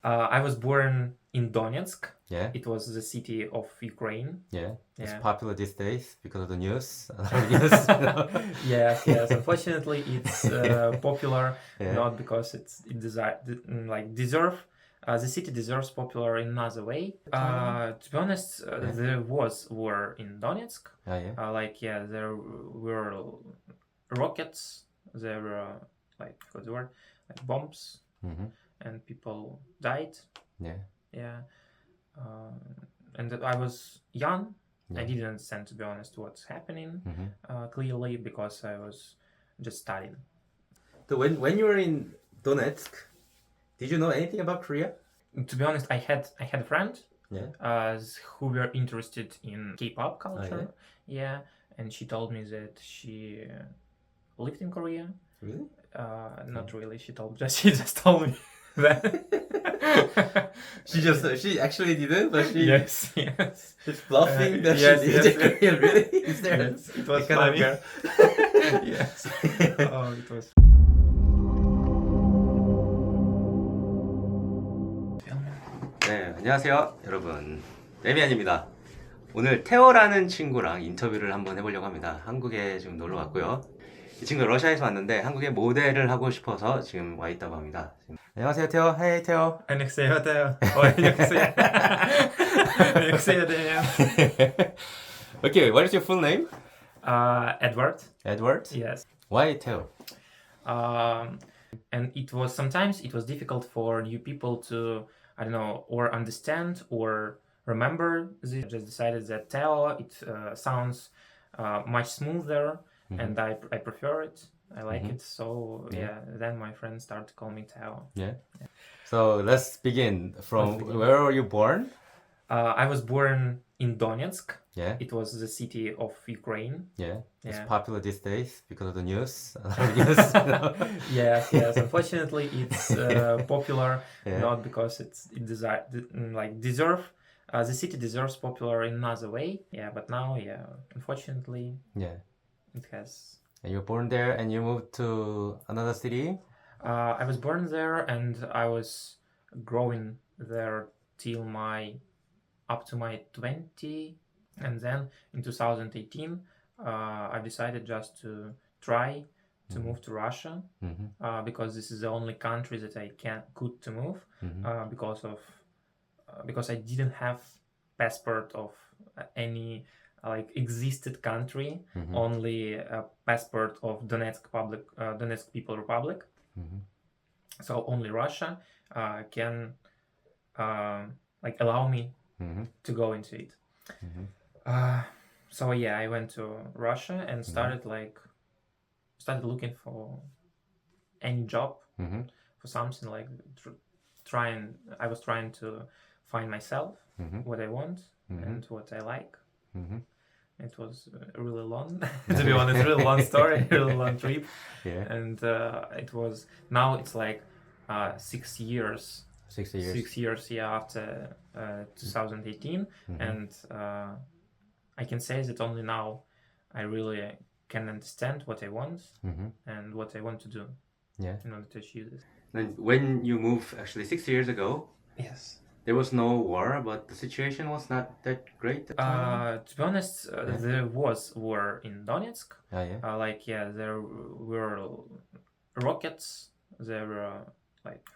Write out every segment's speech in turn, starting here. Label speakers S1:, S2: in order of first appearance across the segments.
S1: I was born in Donetsk.
S2: Yeah,
S1: It was the city of Ukraine.
S2: yeah. It's
S1: Yeah.
S2: popular these days because of the news. News,
S1: Yes. Unfortunately, it's popular
S2: Yeah.
S1: not because deserve. The city deserves popular in another way. To be honest,
S2: Yeah.
S1: there was war in Donetsk.
S2: Oh, yeah.
S1: There were rockets. There were what's the word? Like bombs,
S2: Mm-hmm.
S1: and people died.
S2: Yeah.
S1: Yeah. And I was young. I
S2: Yeah.
S1: didn't understand, to be honest, what's happening
S2: Mm-hmm.
S1: clearly because I was just studying.
S2: So when you were in Donetsk, did you know anything about Korea?
S1: To be honest, I had a friend
S2: Yeah.
S1: who were interested in K-pop culture.
S2: Oh,
S1: Yeah, and she told me that she lived in Korea.
S2: Really?
S1: Not really. She just told me that.
S2: She actually didn't, but
S1: Yes.
S2: she's bluffing that
S1: yes,
S2: she
S1: yes,
S2: did
S1: yes.
S2: Korean. Really? Is there?
S1: Yes, it was
S2: kind of
S1: fun.
S2: girl?
S1: Yes. Oh, it was.
S2: 네, 안녕하세요, 여러분. 데미안입니다. 오늘 태어라는 친구랑 인터뷰를 한번 해보려고 합니다. 한국에 지금 놀러 왔고요. 이 친구 러시아에서 왔는데 한국에 모델을 하고 싶어서 지금 와 있다고 합니다. 안녕하세요, 태어. 헤이, 태어.
S1: 안녕하세요, 태어. 안녕하세요. 안녕하세요, Daniel.
S2: Okay, what is your full name?
S1: Edward.
S2: Edward?
S1: Yes.
S2: Why Theo?
S1: And sometimes it was difficult for new people to, I don't know, or understand or remember this. I just decided that Theo, it sounds much smoother, and I prefer it. I like it. So then my friends started to call me Theo.
S2: Yeah. So let's begin from where were you born?
S1: I was born in Donetsk.
S2: Yeah.
S1: It was the city of Ukraine.
S2: Yeah. It's
S1: Yeah.
S2: popular these days because of the news.
S1: Yes. Unfortunately, it's popular not because it deserve. The city deserves popular in another way. Yeah, but now, unfortunately, it has.
S2: And you were born there and you moved to another city?
S1: I was born there and I was growing there till up to my 20, and then in 2018 I decided just to try to move to Russia because this is the only country that I could to move because I didn't have passport of any existed country, only a passport of Donetsk People Republic. So only Russia can allow me to go into it. So I went to Russia and started looking for any job, for something I was trying to find myself, what I want and what I like. It was really long, to be honest, really long story, really long trip. And now it's 6 years.
S2: 6 years.
S1: 6 years, after 2018, and I can say that only now I really can understand what I want and what I want to do in order to achieve this.
S2: And when you moved actually 6 years ago,
S1: Yes.
S2: there was no war, but the situation was not that great at the time.
S1: To be honest, there was war in Donetsk.
S2: Oh, yeah?
S1: There were rockets. There were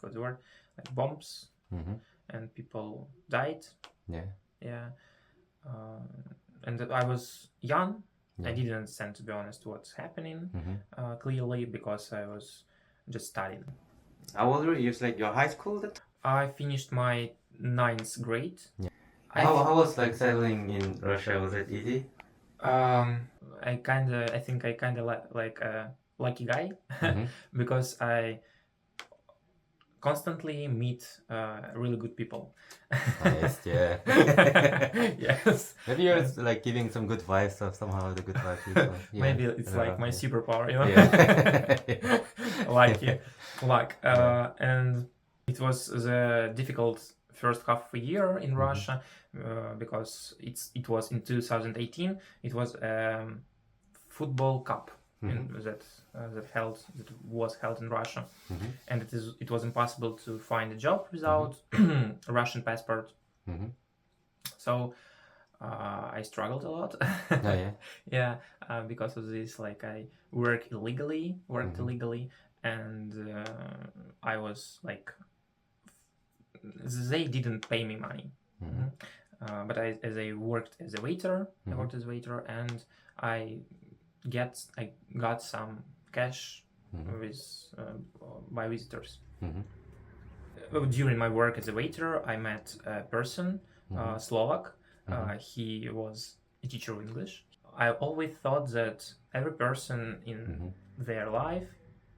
S1: what's the word? Like bombs, and people died.
S2: Yeah.
S1: And I was young. I didn't understand, to be honest, what's happening clearly because I was just studying.
S2: How old were you? It's like your high school that?
S1: I finished my 9th grade.
S2: How was settling in Russia? Was it easy?
S1: I think I kind of like a lucky guy because I constantly meet really good people.
S2: Nice, yeah.
S1: Yes.
S2: Maybe you're giving some good vibes of somehow the good vibes people.
S1: Maybe it's my superpower,
S2: Yeah.
S1: luck. And it was the difficult first half of a year in Russia because it was in 2018. It was Football Cup. that was held in Russia,
S2: Mm-hmm.
S1: and it was impossible to find a job without a Russian passport.
S2: Mm-hmm.
S1: So I struggled a lot.
S2: Oh, yeah.
S1: Yeah, because of this, like I worked illegally,
S2: Mhm.
S1: and I was like, they didn't pay me money.
S2: Mhm.
S1: But I worked as a waiter. I
S2: Mhm.
S1: worked as a waiter, and I got some cash
S2: Mhm.
S1: with by visitors.
S2: Mhm.
S1: During my work as a waiter, I met a person,
S2: Mhm.
S1: Slovak.
S2: Mhm.
S1: He was a teacher of English. I always thought that every person in
S2: Mhm.
S1: their life,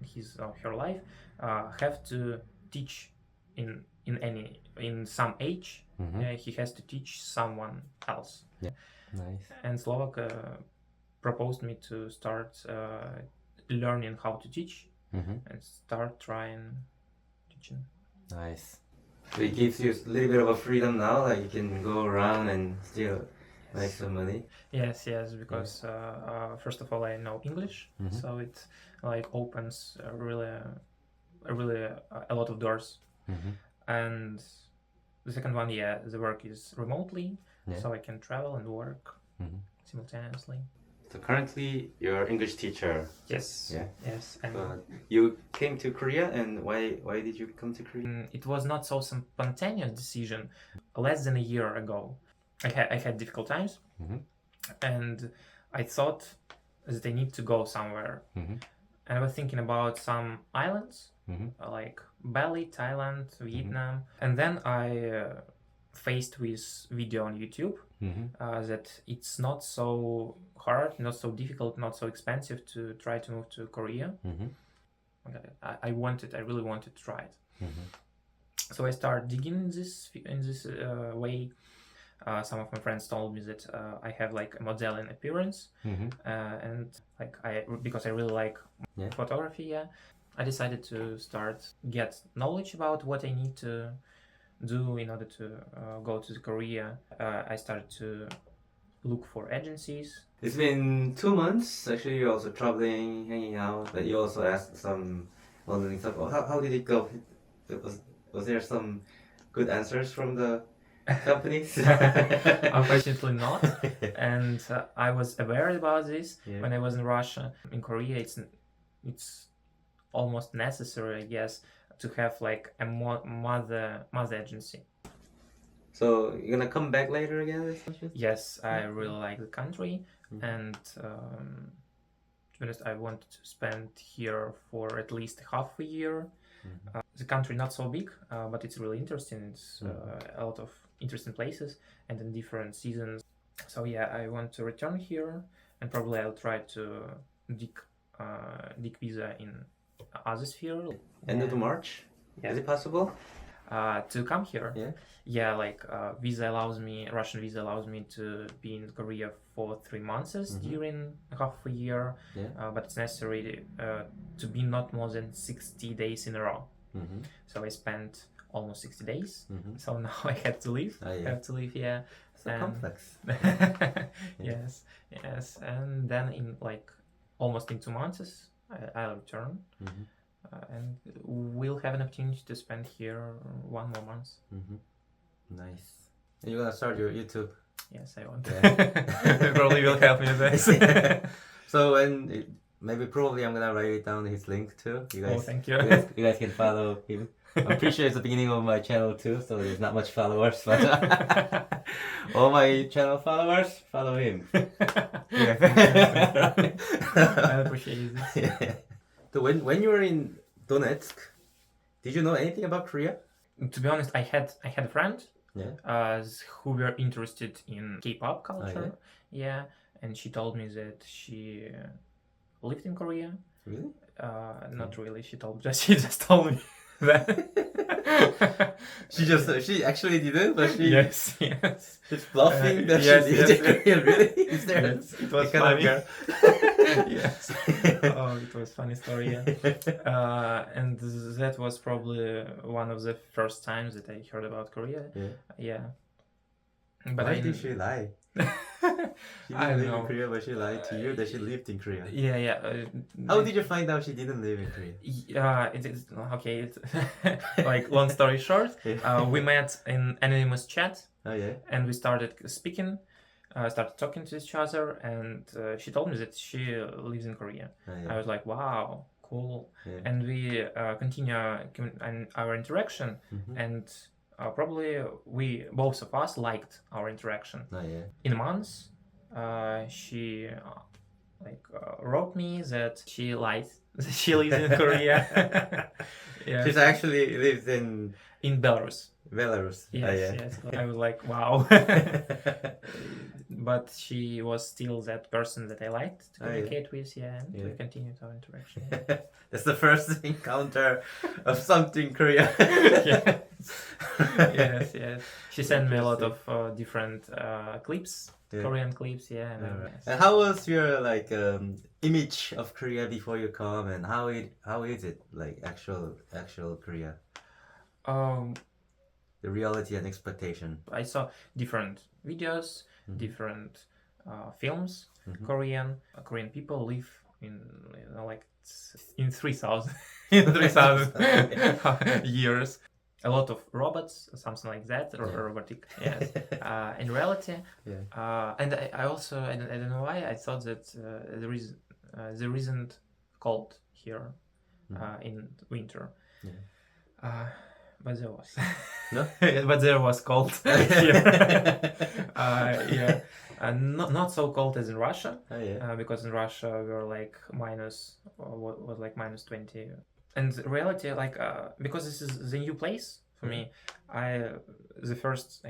S1: his or her life, have to teach in some age.
S2: Mhm.
S1: He has to teach someone else.
S2: Yeah. Nice.
S1: And Slovak proposed me to start learning how to teach
S2: Mhm.
S1: and start trying teaching.
S2: Nice. So it gives you a little bit of a freedom now, like you can go around and still make some money.
S1: Yes, because first of all I know English,
S2: Mhm.
S1: so it like opens really a lot of doors.
S2: Mhm.
S1: And the second one, the work is remotely,
S2: Yeah.
S1: so I can travel and work
S2: Mhm.
S1: simultaneously.
S2: So currently you're English teacher.
S1: Yes.
S2: Yeah.
S1: Yes, and
S2: You came to Korea, and why did you come to Korea?
S1: it was not so spontaneous decision. Less than a year ago, I had difficult times,
S2: Mhm.
S1: and I thought that I need to go somewhere.
S2: Mhm.
S1: And I was thinking about some islands
S2: Mhm.
S1: like Bali, Thailand, Vietnam, and then I faced with video on YouTube
S2: Mhm.
S1: that it's not so hard, not so difficult, not so expensive to try to move to Korea.
S2: Mhm.
S1: I really wanted to try it.
S2: Mhm.
S1: So I started digging in this way. Some of my friends told me that I have like a modeling appearance,
S2: Mhm.
S1: and like because I really like
S2: Yeah.
S1: photography. Yeah, I decided to get knowledge about what I need to do in order to go to Korea. I started to look for agencies.
S2: It's been 2 months. Actually, you're also traveling, hanging out, but you also asked some modeling stuff. How did it go? Was there some good answers from the companies?
S1: Unfortunately not. And I was aware about this
S2: Yeah.
S1: when I was in Russia. In Korea, it's almost necessary, I guess, to have like a mother agency.
S2: So you're gonna come back later again?
S1: Yes, I really like the country,
S2: Mhm.
S1: and to be honest, I wanted to spend here for at least half a year. The country not so big, but it's really interesting. It's a lot of interesting places and in different seasons. So yeah, I want to return here, and probably I'll try to dig visa in other sphere.
S2: End of March? Is it possible?
S1: To come here.
S2: Yeah.
S1: Like Russian visa allows me to be in Korea for 3 months during half a year.
S2: Yeah.
S1: But it's necessary to be not more than 60 days in a row.
S2: Mm-hmm.
S1: So I spent almost 60 days.
S2: Mhm.
S1: So now I have to leave.
S2: Oh, yeah.
S1: I have to leave, yeah.
S2: So complex.
S1: Yes, and then in like almost in 2 months I'll return.
S2: Mhm.
S1: And we'll have an opportunity to spend here 1 more month.
S2: Mhm. Nice. And you're gonna start your YouTube.
S1: Yes, I want.
S2: Yeah.
S1: Probably will help me with this.
S2: So maybe probably I'm gonna write it down his link too. You guys,
S1: thank you.
S2: you guys can follow him. I'm pretty sure it's the beginning of my channel too, so there's not much followers, but all my channel followers follow him.
S1: Yeah. I appreciate this.
S2: Yeah. So when you were in Donetsk, did you know anything about Korea?
S1: To be honest, I had a friend
S2: Yeah.
S1: who were interested in K-pop culture. Yeah, and she told me that she lived in Korea.
S2: Really?
S1: Not really. She just told me that.
S2: She actually didn't, but she
S1: Yes.
S2: she's bluffing that
S1: yes,
S2: she
S1: yes.
S2: did Korea. Really? Is there?
S1: Yes, it was
S2: kind of
S1: funny.
S2: girl?
S1: Yes. Oh, it was funny story. Yeah. And that was probably one of the first times that I heard about Korea.
S2: Yeah.
S1: Yeah. But
S2: Why did she lie? She
S1: I
S2: didn't
S1: don't
S2: live
S1: know.
S2: in Korea, but she lied to you that she lived in Korea.
S1: Yeah.
S2: How did you find out she didn't live in Korea?
S1: It is okay. It's like long story short, we met in anonymous chat,
S2: Oh yeah.
S1: and we started speaking, started talking to each other, and she told me that she lives in Korea.
S2: Oh
S1: I
S2: yeah.
S1: was like, wow, cool.
S2: Yeah.
S1: And we continue our interaction,
S2: Mhm.
S1: and probably we both of us liked our interaction.
S2: Oh yeah.
S1: In months, she wrote me that she lies. She lives in Korea. Yeah,
S2: She's actually lives in
S1: in Belarus.
S2: Belarus.
S1: Yes,
S2: Oh yeah.
S1: yes. I was like, wow. But she was still that person that I liked to
S2: Oh, yeah.
S1: communicate with. Yeah, and we
S2: Yeah.
S1: continued our interaction.
S2: That's the first encounter of something Korea.
S1: Yes. Yes. She sent me a lot of different clips,
S2: Yeah.
S1: Korean clips. Yeah. And,
S2: Alright. And how was your like image of Korea before you come, and how is it like actual Korea? The reality and expectation.
S1: I saw different videos,
S2: Mhm.
S1: different films.
S2: Mhm.
S1: Korean people live in like in 3,000 in 3,000 years. A lot of robots, something like that, or
S2: Yeah.
S1: robotic. Yes. In reality,
S2: Yeah.
S1: and I also I don't know why I thought that there isn't cold here in winter.
S2: Yeah.
S1: But there was.
S2: No?
S1: But there was cold here. Yeah. Not so cold as in Russia.
S2: Oh yeah.
S1: Because in Russia we were like minus, was like minus 20. And reality, like, because this is the new place for me, the first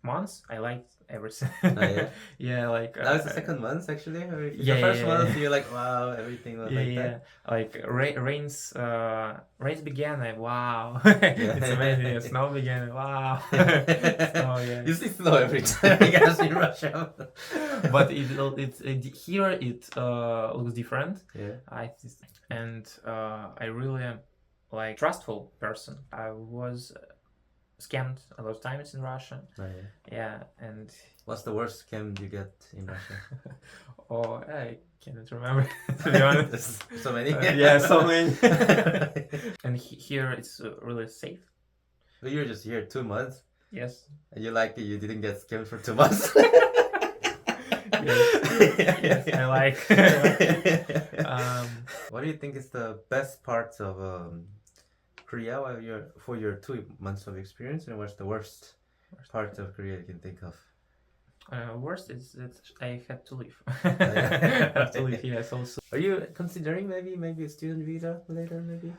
S1: months I liked everything.
S2: Oh yeah.
S1: Yeah, like
S2: That was the second month actually. Or
S1: yeah,
S2: the first
S1: yeah,
S2: month
S1: yeah.
S2: you're like, wow, everything was like that.
S1: Like rains began. Wow, it's amazing. Yeah, snow began. Wow, snow. Yeah.
S2: You see snow every time you guys in Russia.
S1: But here it looks different.
S2: Yeah.
S1: I really like trustful person. I was scammed a lot of times in Russia.
S2: Oh yeah.
S1: Yeah, and
S2: What's the worst scam you get in Russia?
S1: oh, I cannot remember to be honest.
S2: There's so many.
S1: Yeah, so many. And here it's really safe.
S2: But you're just here 2 months,
S1: Yes.
S2: and you like it. You didn't get scammed for 2 months.
S1: Yes, I like.
S2: What do you think is the best parts of Korea for your 2 months of experience, and what's the worst part of Korea you can think of?
S1: Worst is that I had to leave.
S2: Yeah.
S1: I have to leave. Yes, also.
S2: Are you considering maybe a student visa later? Maybe.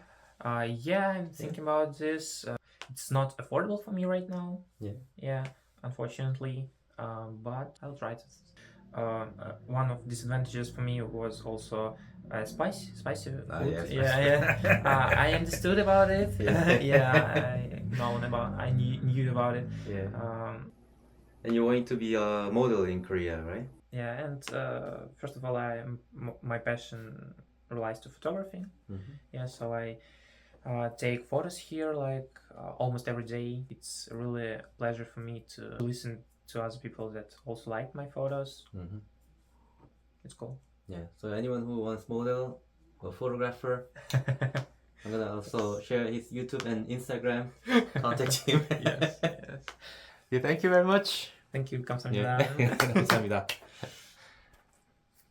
S1: Yeah, I'm thinking about this. It's not affordable for me right now.
S2: Yeah.
S1: Yeah, unfortunately. But I'll try to. One of disadvantages for me was also spicy food. Yeah. I understood about it.
S2: Yeah.
S1: I knew about it.
S2: Yeah. And you're going to be a model in Korea, right?
S1: Yeah, and first of all, my passion relies to photography.
S2: Mm-hmm.
S1: Yeah, so I take photos here like almost every day. It's really a pleasure for me to listen to other people that also like my photos.
S2: Mm-hmm.
S1: It's cool.
S2: Yeah. So anyone who wants model or photographer, I'm gonna also share his YouTube and Instagram. Contact him.
S1: Yes.
S2: Yeah, thank you very much.
S1: Thank you.
S2: 예. 감사합니다.